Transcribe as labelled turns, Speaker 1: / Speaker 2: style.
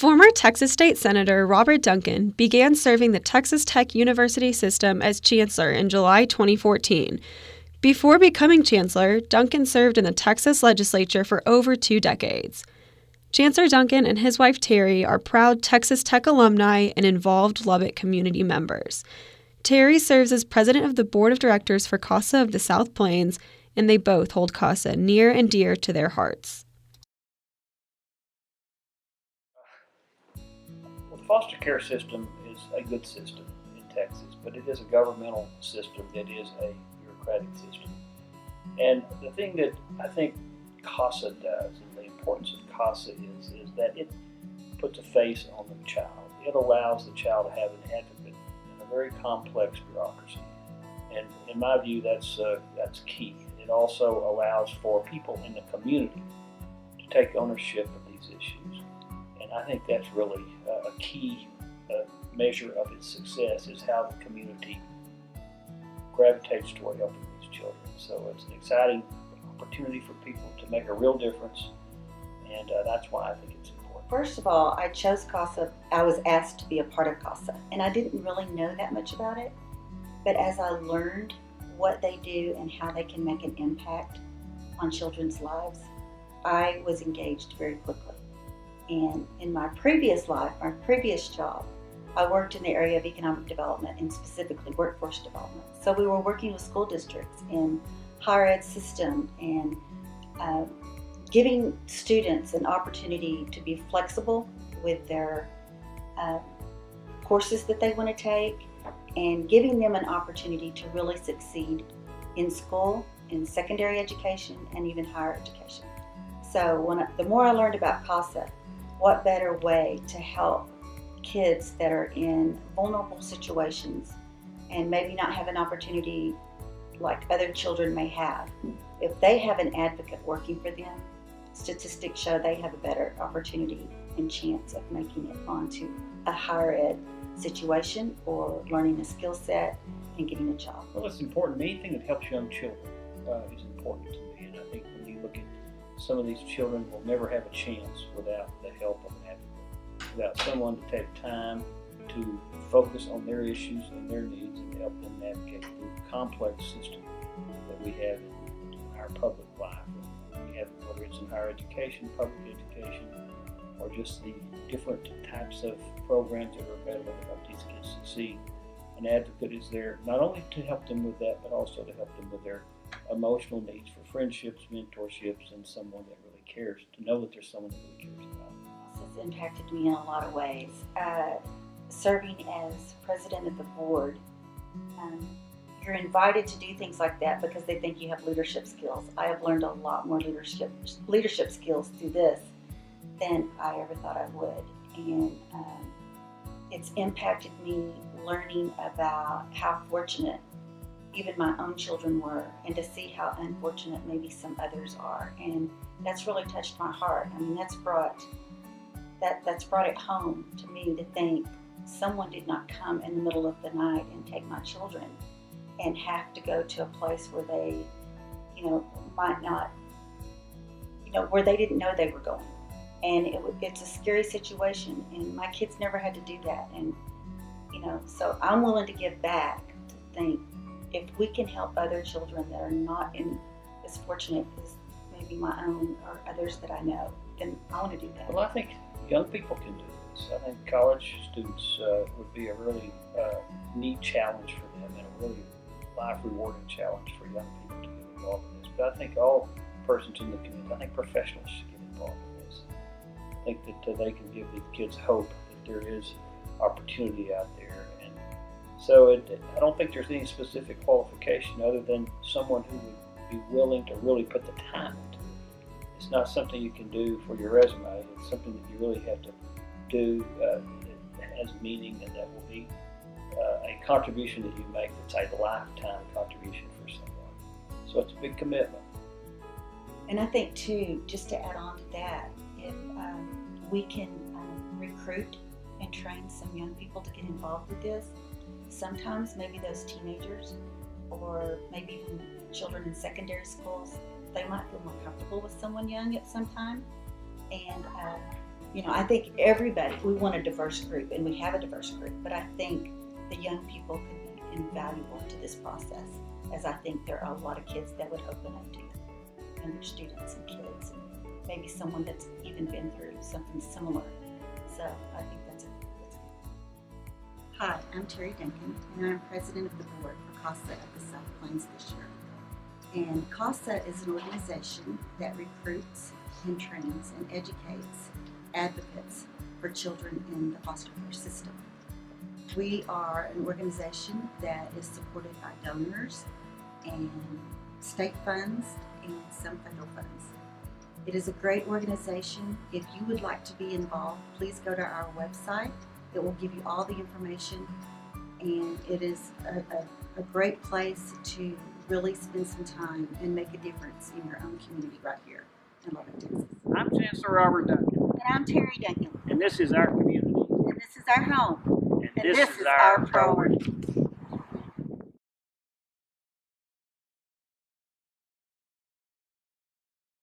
Speaker 1: Former Texas State Senator Robert Duncan began serving the Texas Tech University system as Chancellor in July 2014. Before becoming Chancellor, Duncan served in the Texas legislature for over 2 decades. Chancellor Duncan and his wife Terri are proud Texas Tech alumni and involved Lubbock community members. Terri serves as president of the board of directors for CASA of the South Plains, and they both hold CASA near and dear to their hearts.
Speaker 2: Well, the foster care system is a good system in Texas, but it is a governmental system that is a bureaucratic system. And the thing that I think CASA does, and the importance of CASA is that it puts a face on the child. It allows the child to have an advocate in a very complex bureaucracy. And in my view, that's key. It also allows for people in the community to take ownership of these issues. And I think that's really a key measure of its success, is how the community gravitates toward helping these children. So it's an exciting opportunity for people to make a real difference, and that's why I think it's important.
Speaker 3: First of all, I chose CASA. I was asked to be a part of CASA, and I didn't really know that much about it. But as I learned what they do and how they can make an impact on children's lives, I was engaged very quickly. And in my previous life, my previous job, I worked in the area of economic development and specifically workforce development. So we were working with school districts in higher ed system and giving students an opportunity to be flexible with their courses that they want to take, and giving them an opportunity to really succeed in school, in secondary education, and even higher education. So the more I learned about CASA, what better way to help kids that are in vulnerable situations and maybe not have an opportunity like other children may have. If they have an advocate working for them, statistics show they have a better opportunity and chance of making it onto a higher ed situation or learning a skill set and getting a job.
Speaker 2: Well, it's important. Anything that helps young children is important to me, and I think when you look at some of these children will never have a chance without the help of an advocate, without someone to take time to focus on their issues and their needs and help them navigate through the complex system that we have in our public life. We have, whether it's in higher education, public education, or just the different types of programs that are available to help these kids succeed. An advocate is there not only to help them with that, but also to help them with their emotional needs for friendships, mentorships, and someone that really cares, to know that there's someone that really cares about them.
Speaker 3: This has impacted me in a lot of ways. Serving as president of the board, you're invited to do things like that because they think you have leadership skills. I have learned a lot more leadership skills through this than I ever thought I would. And it's impacted me learning about how fortunate even my own children were, and to see how unfortunate maybe some others are. And that's really touched my heart. I mean, that's brought it home to me to think someone did not come in the middle of the night and take my children and have to go to a place where they, might not, where they didn't know they were going. And it's a scary situation, and my kids never had to do that. And, so I'm willing to give back, to think if we can help other children that are not as fortunate as maybe my own or others that I know, then I want to do that.
Speaker 2: Well, I think young people can do this. I think college students would be a really neat challenge for them, and a really life-rewarding challenge for young people to get involved in this. But I think all persons in the community, I think professionals should get involved in this. I think that they can give these kids hope that there is opportunity out there. And so I don't think there's any specific qualification other than someone who would be willing to really put the time into it. It's not something you can do for your resume. It's something that you really have to do that has meaning, and that will be a contribution that you make that's a lifetime contribution for someone. So it's a big commitment.
Speaker 3: And I think too, just to add on to that, if we can recruit and train some young people to get involved with this, sometimes maybe those teenagers or maybe even children in secondary schools, they might feel more comfortable with someone young at some time. And I think everybody, we want a diverse group, and we have a diverse group, but I think the young people could be invaluable to this process, as I think there are a lot of kids that would open up to younger students and kids, and maybe someone that's even been through something similar. So I think that's good. Hi, I'm Terri Duncan, and I'm president of the board for CASA of the South Plains this year. And CASA is an organization that recruits and trains and educates advocates for children in the foster care system. We are an organization that is supported by donors and state funds and some federal funds. It is a great organization. If you would like to be involved, please go to our website. It will give you all the information, and it is a great place to really spend some time and make a difference in your own community right here in Lubbock, Texas.
Speaker 2: I'm Chancellor Robert Duncan,
Speaker 3: And I'm Terri Duncan,
Speaker 2: and this is our community.
Speaker 3: and this is our home,
Speaker 2: And this is our priority.